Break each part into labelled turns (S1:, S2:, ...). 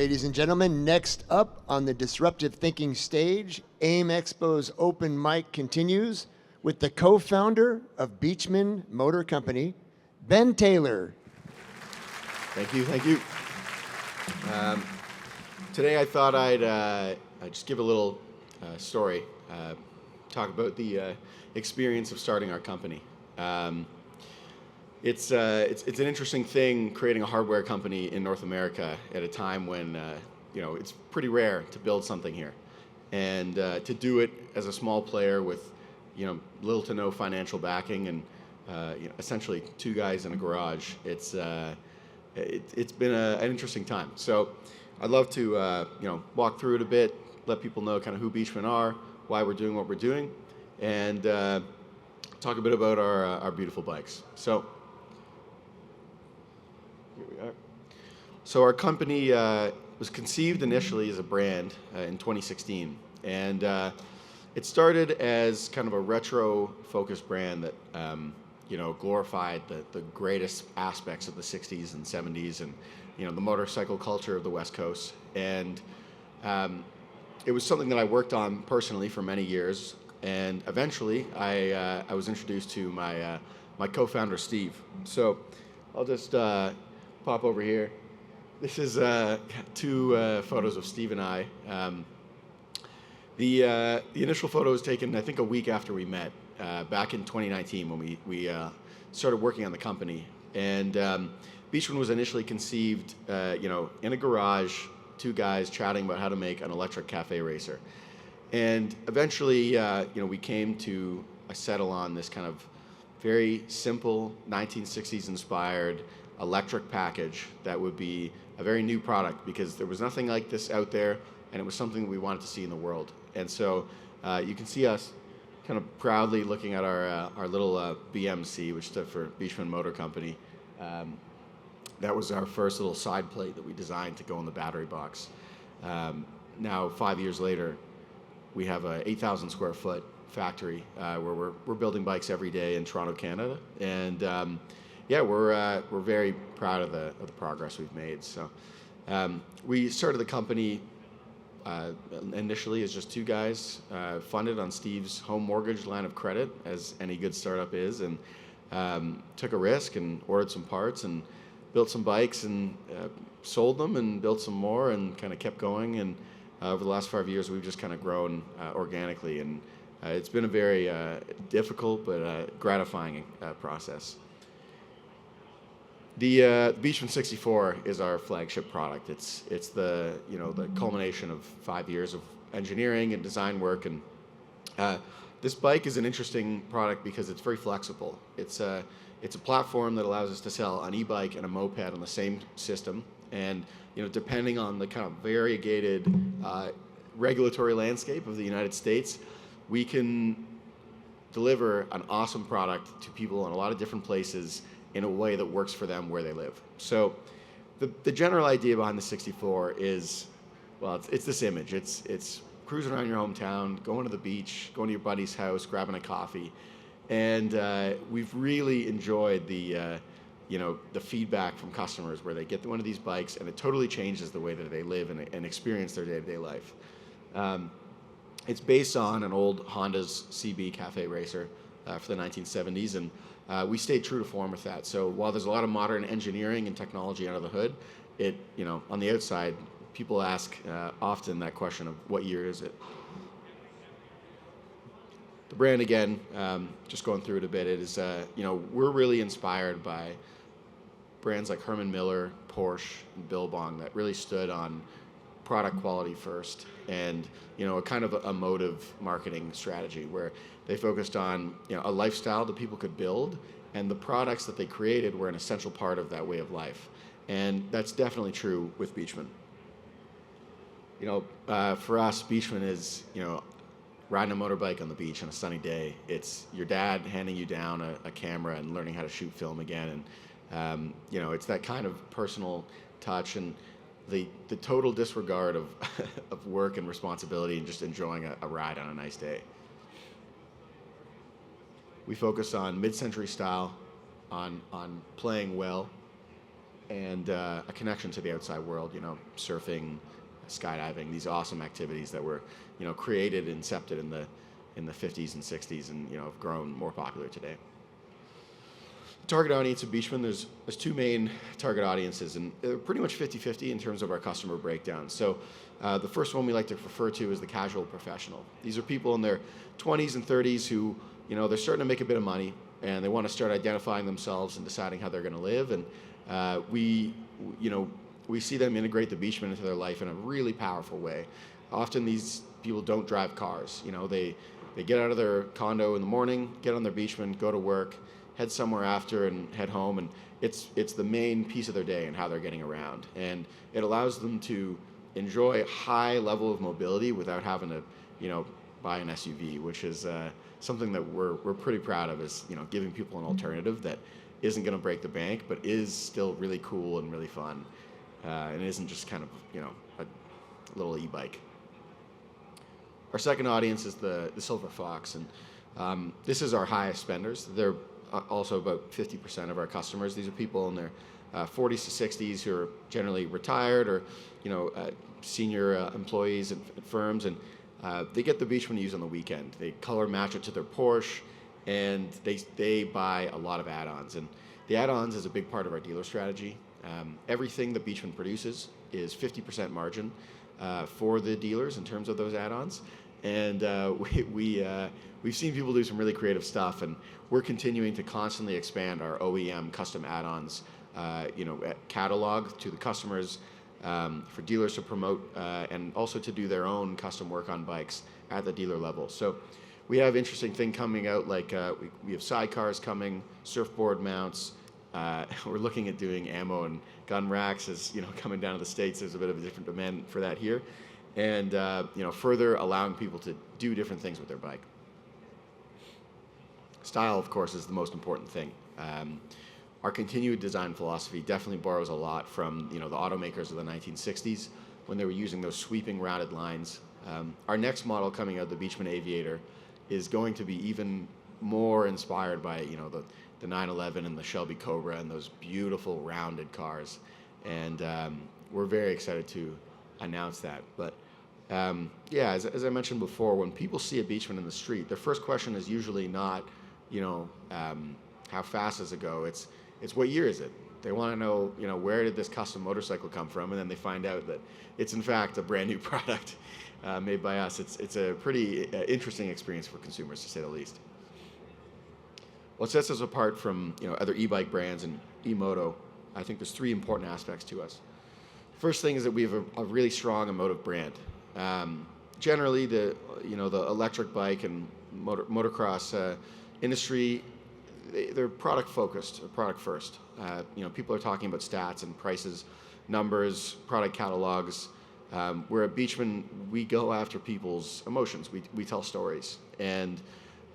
S1: ladies and gentlemen. Next up on the Disruptive Thinking stage, AIMExpo's open mic continues with the co-founder of Beachman Motor Company, Ben Taylor.
S2: Thank you, thank you. Today I thought I'd just give a little story, talk about the experience of starting our company. It's an interesting thing creating a hardware company in North America at a time when it's pretty rare to build something here, and to do it as a small player with little to no financial backing and essentially two guys in a garage. It's been an interesting time. So I'd love to walk through it a bit, let people know kind of who Beachman are, why we're doing what we're doing, and talk a bit about our beautiful bikes. So here we are. So our company was conceived initially as a brand in 2016, and it started as kind of a retro-focused brand that glorified the greatest aspects of the 60s and 70s and the motorcycle culture of the West Coast. And it was something that I worked on personally for many years. And eventually, I was introduced to my co-founder, Steve. So I'll just pop over here. This is two photos of Steve and I. The initial photo was taken, I think, a week after we met, back in 2019 when we started working on the company. And Beachman was initially conceived, in a garage, two guys chatting about how to make an electric cafe racer. And eventually, we came to settle on this kind of very simple 1960s inspired electric package that would be a very new product because there was nothing like this out there, and it was something that we wanted to see in the world. And so you can see us kind of proudly looking at our little BMC, which stood for Beachman Motor Company. That was our first little side plate that we designed to go in the battery box. Now, 5 years later, we have a 8,000 square foot factory where we're building bikes every day in Toronto, Canada, and we're very proud of the progress we've made. So we started the company initially as just two guys, funded on Steve's home mortgage line of credit, as any good startup is, and took a risk and ordered some parts and built some bikes and sold them and built some more and kind of kept going. And over the last 5 years, we've just kind of grown organically, and it's been a very difficult but gratifying process. The Beachman 64 is our flagship product. It's the the culmination of 5 years of engineering and design work, and this bike is an interesting product because it's very flexible. It's a platform that allows us to sell an e-bike and a moped on the same system, and depending on the kind of variegated regulatory landscape of the United States, we can deliver an awesome product to people in a lot of different places in a way that works for them where they live. So the general idea behind the 64 is, well, it's this image. It's cruising around your hometown, going to the beach, going to your buddy's house, grabbing a coffee. And we've really enjoyed the feedback from customers where they get one of these bikes and it totally changes the way that they live and experience their day-to-day life. It's based on an old Honda's CB Cafe Racer for the 1970s, and we stayed true to form with that. So while there's a lot of modern engineering and technology under the hood, on the outside, people ask often that question of what year is it? The brand, again, just going through it a bit, it is, we're really inspired by brands like Herman Miller, Porsche, and Billabong that really stood on product quality first, and a kind of a motive marketing strategy where they focused on a lifestyle that people could build, and the products that they created were an essential part of that way of life. And that's definitely true with Beachman. For us, Beachman is riding a motorbike on the beach on a sunny day. It's your dad handing you down a camera and learning how to shoot film again, and it's that kind of personal touch and the total disregard of of work and responsibility and just enjoying a ride on a nice day. We focus on mid-century style, on playing well, and a connection to the outside world. Surfing, skydiving, these awesome activities that were created, incepted in the 50s and 60s, and have grown more popular today. Target audience of Beachman, there's two main target audiences, and they're pretty much 50-50 in terms of our customer breakdown. So the first one we like to refer to is the casual professional. These are people in their 20s and 30s who, they're starting to make a bit of money, and they want to start identifying themselves and deciding how they're going to live. And we see them integrate the Beachman into their life in a really powerful way. Often these people don't drive cars. They get out of their condo in the morning, get on their Beachman, go to work, head somewhere after, and head home. And it's the main piece of their day and how they're getting around. And it allows them to enjoy a high level of mobility without having to, buy an SUV, which is something that we're pretty proud of, is giving people an alternative that isn't going to break the bank, but is still really cool and really fun, and isn't just kind of a little e-bike. Our second audience is the Silver Fox, and this is our highest spenders. They're also about 50% of our customers. These are people in their 40s to 60s who are generally retired or senior employees at firms, and they get the Beachman to use on the weekend. They color match it to their Porsche, and they buy a lot of add-ons. And the add-ons is a big part of our dealer strategy. Everything that Beachman produces is 50% margin for the dealers in terms of those add-ons. And we've seen people do some really creative stuff, and we're continuing to constantly expand our OEM custom add-ons, catalog to the customers, for dealers to promote, and also to do their own custom work on bikes at the dealer level. So we have interesting things coming out, like we have sidecars coming, surfboard mounts. We're looking at doing ammo and gun racks, as coming down to the States. There's a bit of a different demand for that here, and further allowing people to do different things with their bike. Style, of course, is the most important thing. Our continued design philosophy definitely borrows a lot from the automakers of the 1960s, when they were using those sweeping rounded lines. Our next model coming out, the Beachman Aviator, is going to be even more inspired by the 911 and the Shelby Cobra and those beautiful rounded cars, and we're very excited to announce that. But as I mentioned before, when people see a Beachman in the street, their first question is usually not how fast does it go. It's what year is it? They want to know, where did this custom motorcycle come from, and then they find out that it's in fact a brand new product made by us. It's a pretty interesting experience for consumers, to say the least. What sets us apart from other e-bike brands and e-moto, I think there's three important aspects to us. First thing is that we have a really strong emotive brand. Generally, the electric bike and motocross industry, they're product focused, or product first. People are talking about stats and prices, numbers, product catalogs. Where at Beachman, we go after people's emotions. We tell stories, and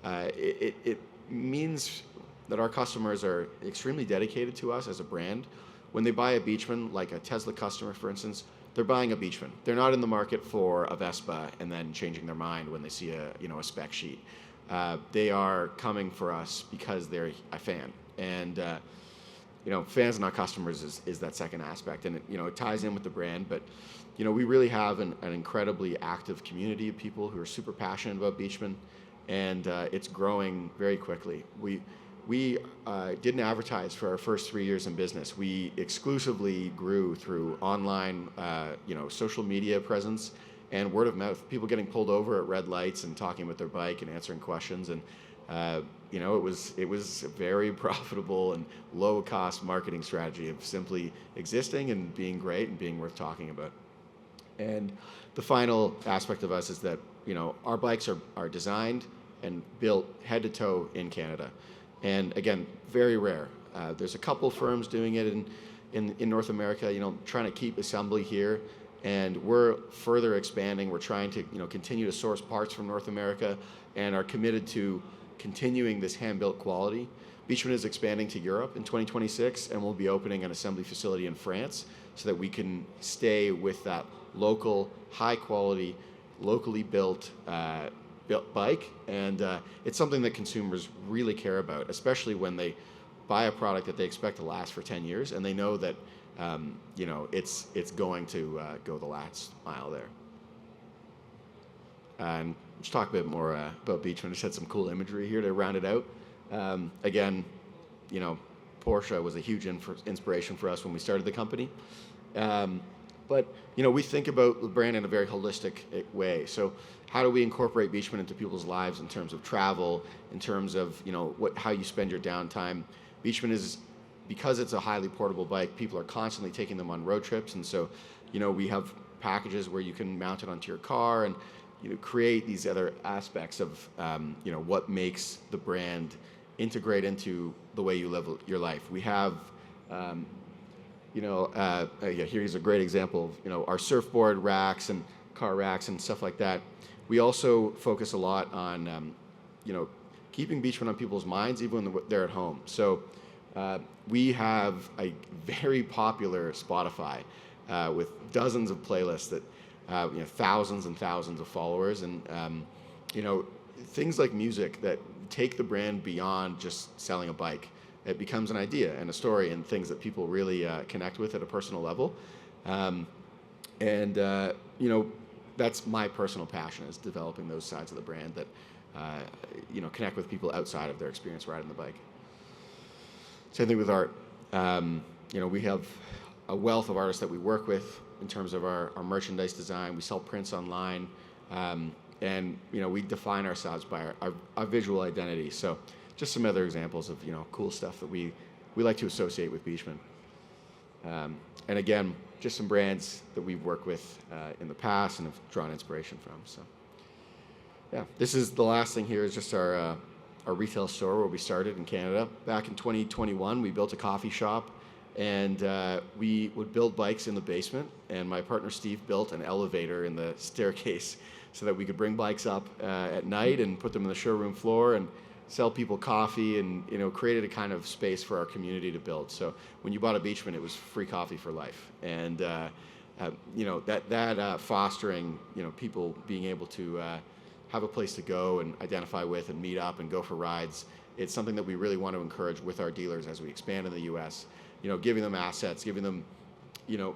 S2: it means that our customers are extremely dedicated to us as a brand. When they buy a Beachman, like a Tesla customer, for instance, they're buying a Beachman. They're not in the market for a Vespa and then changing their mind when they see a spec sheet. They are coming for us because they're a fan, and fans, not customers, is that second aspect, and it ties in with the brand. But we really have an incredibly active community of people who are super passionate about Beachman, and it's growing very quickly. We didn't advertise for our first 3 years in business. We exclusively grew through online, social media presence and word of mouth. People getting pulled over at red lights and talking about their bike and answering questions, and it was a very profitable and low cost marketing strategy of simply existing and being great and being worth talking about. And the final aspect of us is that our bikes are designed and built head to toe in Canada. And again, very rare. There's a couple firms doing it in North America, trying to keep assembly here. And we're further expanding. We're trying to continue to source parts from North America, and are committed to continuing this hand-built quality. Beachman is expanding to Europe in 2026, and we'll be opening an assembly facility in France so that we can stay with that local, high-quality, locally built bike. And it's something that consumers really care about, especially when they buy a product that they expect to last for 10 years, and they know that it's going to go the last mile there. And let's talk a bit more about Beachman. I just had some cool imagery here to round it out. Again, Porsche was a huge inspiration for us when we started the company. But we think about the brand in a very holistic way. So how do we incorporate Beachman into people's lives in terms of travel, in terms of how you spend your downtime? Beachman is, because it's a highly portable bike, people are constantly taking them on road trips, and so we have packages where you can mount it onto your car and create these other aspects of what makes the brand integrate into the way you live your life. We have here's a great example of our surfboard racks and car racks and stuff like that. We also focus a lot on keeping Beachman on people's minds even when they're at home. So we have a very popular Spotify with dozens of playlists that thousands and thousands of followers, and things like music that take the brand beyond just selling a bike. It becomes an idea and a story and things that people really connect with at a personal level. That's my personal passion, is developing those sides of the brand that connect with people outside of their experience riding the bike. Same thing with art. We have a wealth of artists that we work with in terms of our merchandise design. We sell prints online, and we define ourselves by our visual identity. So just some other examples of cool stuff that we like to associate with Beachman. And again, just some brands that we've worked with in the past and have drawn inspiration from. So yeah, this is the last thing here is just our retail store where we started in Canada. Back in 2021, we built a coffee shop, and we would build bikes in the basement, and my partner Steve built an elevator in the staircase so that we could bring bikes up at night and put them on the showroom floor and sell people coffee, and created a kind of space for our community to build. So when you bought a Beachman, it was free coffee for life, and that fostering people being able to have a place to go and identify with and meet up and go for rides. It's something that we really want to encourage with our dealers as we expand in the U.S. Giving them assets, giving them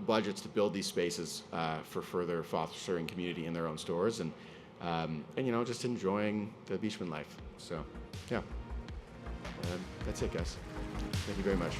S2: budgets to build these spaces for further fostering community in their own stores, and just enjoying the Beachman life. So yeah, that's it, guys. Thank you very much.